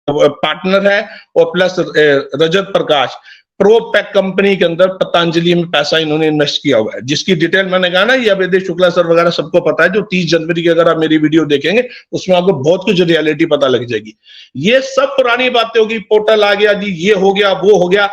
Partner है, और plus रजत प्रकाश प्रोपैक company के अंदर पतंजलि में पैसा इन्होंने इन्वेस्ट किया हुआ है, जिसकी डिटेल मैंने कहा ना, ये अभेदेव शुक्ला सर वगैरह सबको पता है। जो 30 जनवरी की अगर आप मेरी वीडियो देखेंगे उसमें आपको बहुत कुछ रियलिटी पता लग जाएगी। ये सब पुरानी बातें होगी, पोर्टल आ गया जी, ये हो गया वो हो गया।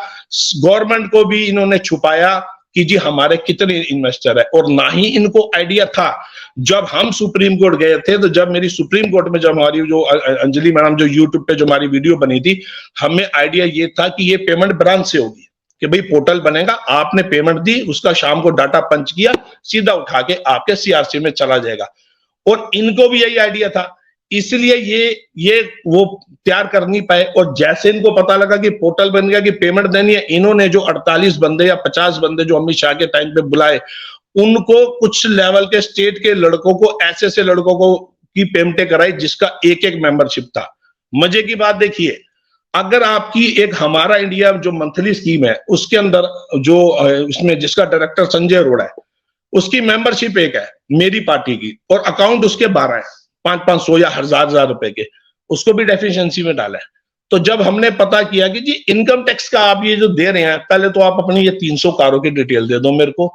गवर्नमेंट को भी इन्होंने छुपाया कि जी हमारे कितने इन्वेस्टर है, और ना ही इनको आइडिया था। जब हम सुप्रीम कोर्ट गए थे, तो जब मेरी सुप्रीम कोर्ट में जब हमारी जो अंजलि मैडम जो यूट्यूब पे जो हमारी वीडियो बनी थी, हमें आइडिया ये था कि ये पेमेंट ब्रांच से होगी, कि भाई पोर्टल बनेगा, आपने पेमेंट दी, उसका शाम को डाटा पंच किया, सीधा उठा के आपके सीआरसी में चला जाएगा। और इनको भी यही आइडिया था, इसलिए ये वो तैयार कर नहीं पाए। और जैसे इनको पता लगा कि पोर्टल बन गया, कि पेमेंट देनी है, इन्होंने जो 48 बंदे या 50 बंदे जो अमित शाह के टाइम पे बुलाए, उनको कुछ लेवल के स्टेट के लड़कों को, ऐसे लड़कों को की पेमेंटें कराई जिसका एक एक मेंबरशिप था। मजे की बात देखिए, अगर आपकी एक हमारा इंडिया जो मंथली स्कीम है, उसके अंदर जो इसमें जिसका डायरेक्टर संजय अरोड़ा है, उसकी मेंबरशिप एक है मेरी पार्टी की, और अकाउंट उसके 12 है, 500 या 1000 रुपए के, उसको भी डेफिशिएंसी में डाला है। तो जब हमने पता किया कि जी इनकम टैक्स का आप ये जो दे रहे हैं, पहले तो आप अपनी ये 300 कारों की डिटेल दे दो मेरे को,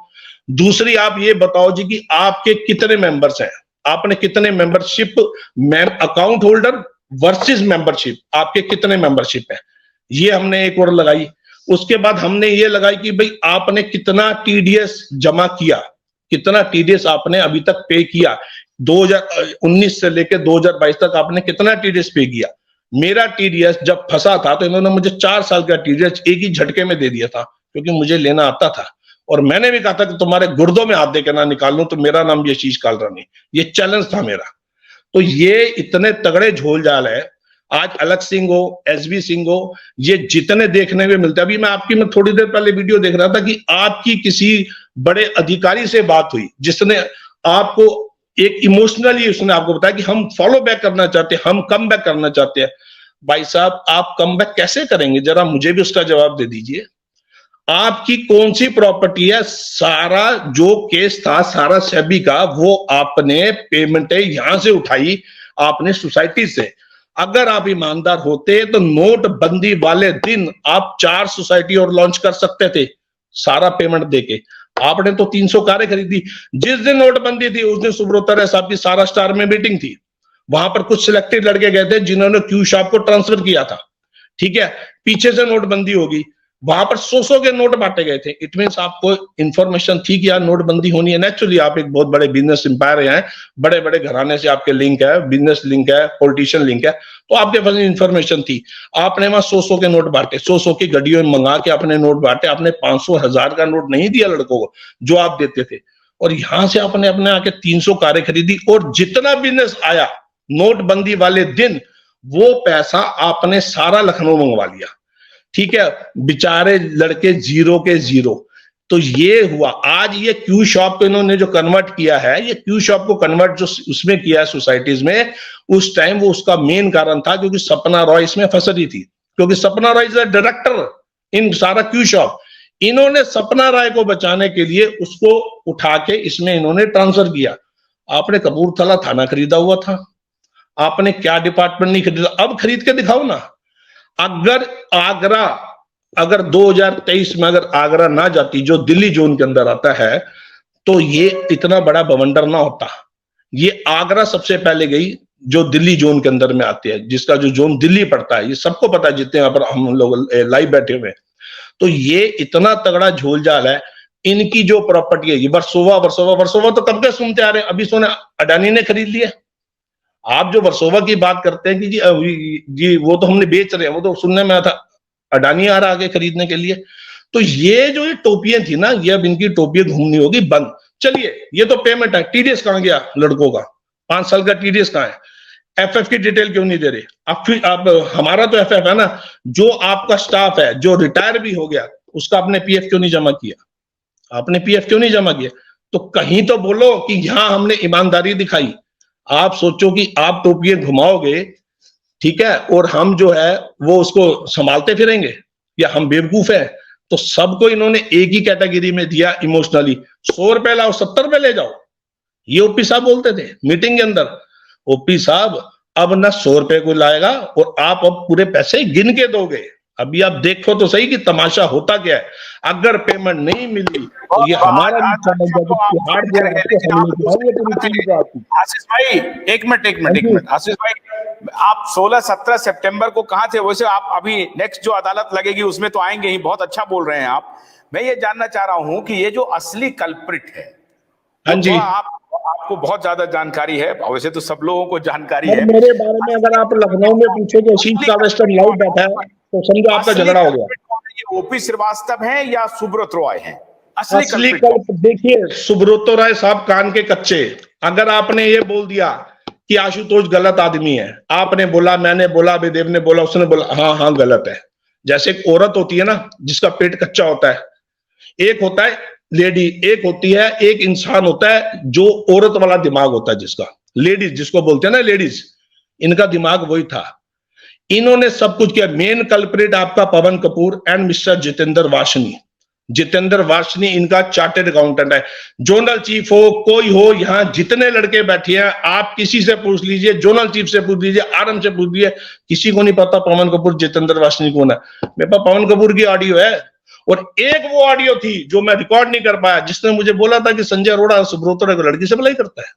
दूसरी आप ये बताओ जी कि आपके कितने मेंबर्स हैं, आपने कितने membership, account holder versus membership, आपके कितने मेंबरशिप है, ये हमने एक और लगाई। उसके बाद हमने ये लगाई कि भाई आपने कितना टीडीएस जमा किया, कितना टीडीएस आपने अभी तक पे किया, 2019 से लेकर 2022 तक आपने कितना टीडीएस पे किया। मेरा टीडीएस जब फंसा था तो इन्होंने मुझे 4 साल का टीडीएस एक ही झटके में दे दिया था, क्योंकि मुझे लेना आता था। और मैंने भी कहा था कि तुम्हारे गुर्दों में हाथ देकर ना निकाल लूं तो मेरा नाम ये शीश कालरानी, ये चैलेंज था मेरा। तो ये इतने तगड़े झोल जाल है, आज अलग सिंह हो, एसबी सिंह हो, ये जितने देखने में मिलते हैं। अभी मैं थोड़ी देर पहले वीडियो देख रहा था कि आपकी किसी बड़े अधिकारी से बात हुई, जिसने आपको एक इमोशनली उसने आपको बताया कि हम फॉलो बैक करना चाहते हैं, हम कम बैक करना चाहते हैं। भाई साहब, आप कम बैक कैसे करेंगे, जरा मुझे भी उसका जवाब दे दीजिए। आपकी कौन सी प्रॉपर्टी है, सारा जो केस था सारा सेबी का, वो आपने पेमेंट यहां से उठाई, आपने सोसाइटी से। अगर आप ईमानदार होते तो नोटबंदी वाले दिन आप 4 सोसाइटी और लॉन्च कर सकते थे, सारा पेमेंट देके। आपने तो 300 कारें खरीदी। जिस दिन नोटबंदी थी उस दिन सुब्रत राय साहब की सारा स्टार में मीटिंग थी, वहां पर कुछ सिलेक्टेड लड़के गए थे जिन्होंने क्यू शॉप को ट्रांसफर किया था, ठीक है। पीछे से नोटबंदी होगी, वहां पर 100 के नोट बांटे गए थे। इट मींस आपको इंफॉर्मेशन थी कि यार नोटबंदी होनी है। नेचुरली आप एक बहुत बड़े बिजनेस एम्पायर हैं, बड़े बड़े घराने से आपके लिंक है, बिजनेस लिंक है, पॉलिटिशियन लिंक है, तो आपके पास इंफॉर्मेशन थी। आपने वहां 100 के नोट बांटे, 100 की गड्डियों में मंगा के आपने नोट बांटे। आपने 500 1000 का नोट नहीं दिया लड़कों को जो आप देते थे, और यहां से आपने अपने आके 300 कारें खरीदी। और जितना बिजनेस आया नोटबंदी वाले दिन, वो पैसा आपने सारा लखनऊ मंगवा लिया, ठीक है। बेचारे लड़के जीरो के जीरो। तो ये हुआ। आज ये क्यू शॉप को इन्होंने जो कन्वर्ट किया है, ये क्यू शॉप को कन्वर्ट जो उसमें किया है सोसाइटीज में, उस टाइम वो उसका मेन कारण था क्योंकि सपना रॉय इसमें फंस रही थी, क्योंकि सपना Roy is the director in सारा क्यू शॉप। इन्होंने सपना राय को बचाने के लिए उसको उठा के इसमें इन्होंने ट्रांसफर किया। आपने कपूरथला थाना खरीदा हुआ था, आपने क्या डिपार्टमेंट नहीं खरीदा, अब खरीद के दिखाओ ना। अगर 2023 में अगर आगरा ना जाती, जो दिल्ली जोन के अंदर आता है, तो ये इतना बड़ा बवंडर ना होता। ये आगरा सबसे पहले गई, जो दिल्ली जोन के अंदर में आती है, जिसका जो जोन दिल्ली पड़ता है, ये सबको पता है जितने यहाँ पर हम लोग लाइव बैठे हुए। तो ये इतना तगड़ा झोलझाल है। इनकी जो प्रॉपर्टी है, ये वर्सोवा तो कब के सुनते आ रहे हैं, अभी सुने अडानी ने खरीद लिया। आप जो वर्सोवा की बात करते हैं कि जी वो तो हमने बेच रहे हैं, वो तो सुनने में आया था अडानी आ रहा आगे खरीदने के लिए। तो ये जो ये टोपियां थी ना, ये अब इनकी टोपियां घूमनी होगी बंद। चलिए, ये तो पेमेंट है, टीडीएस कहां गया लड़कों का, 5 साल का टीडीएस कहां है, एफएफ की डिटेल क्यों नहीं दे रहे। आप हमारा तो एफएफ है ना, जो आपका स्टाफ है जो रिटायर भी हो गया, उसका आपने पीएफ क्यों नहीं जमा किया, आपने पीएफ क्यों नहीं जमा किया। तो कहीं तो बोलो कि यहां हमने ईमानदारी दिखाई। आप सोचो कि आप टोपियां घुमाओगे, ठीक है, और हम जो है वो उसको संभालते फिरेंगे, या हम बेवकूफ हैं। तो सबको इन्होंने एक ही कैटेगरी में दिया इमोशनली। 100 रुपए लाओ, 70 रुपए ले जाओ, ये ओपी साहब बोलते थे मीटिंग के अंदर। ओपी साहब, अब ना 100 रुपए को लाएगा और आप अब पूरे पैसे गिन के दोगे। अभी आप देखो तो सही कि तमाशा होता क्या है। अगर पेमेंट नहीं मिली तो ये हमारा भी चैलेंज है कि आशीष भाई एक मिनट आशीष भाई, आप 16-17 सितंबर को कहां थे? वैसे आप अभी नेक्स्ट जो अदालत लगेगी उसमें तो आएंगे ही, बहुत अच्छा बोल रहे हैं आप। मैं ये जानना चाह रहा हूं कि ये जो असली कल्प्रिट है, हाँ जी, आपको बहुत ज्यादा जानकारी है, वैसे तो सब लोगों को जानकारी है। मेरे बारे में अगर आप लखनऊ में पूछोगे शीश का वेस्टर्न लाइव बैठा है तो समझो आपका झगड़ा हो गया। ये ओपी श्रीवास्तव हैं या सुब्रत रॉय हैं? असली कल्प देखिए, सुब्रत राय साहब कान के कच्चे। अगर आपने ये बोल दिया कि आशुतोष गलत आदमी है, आपने बोला, मैंने बोला, विदेव ने बोला, उसने बोला, हाँ हाँ गलत है। जैसे एक औरत होती है ना जिसका पेट कच्चा होता है, एक होता है लेडी, एक होती है, एक इंसान होता है जो औरत वाला दिमाग होता है, जिसका लेडीज जिसको बोलते हैं ना लेडीज, इनका दिमाग वही था। इन्होंने सब कुछ किया। मेन कल्प्रिट आपका पवन कपूर एंड मिस्टर जितेंद्र वाशनी। जितेंद्र वाशनी इनका चार्टेड अकाउंटेंट है। जोनल चीफ हो, कोई हो, यहां जितने लड़के बैठे हैं आप किसी से पूछ लीजिए, जोनल चीफ से पूछ लीजिए, आरएम से पूछ लीजिए, किसी को नहीं पता पवन कपूर जितेंद्र वाशनी कौन है। मेरे पास पवन कपूर की ऑडियो है, और एक वो ऑडियो थी जो मैं रिकॉर्ड नहीं कर पाया, जिसने मुझे बोला था कि संजय अरोड़ा सुब्रत राय को लड़की से भलाई करता है।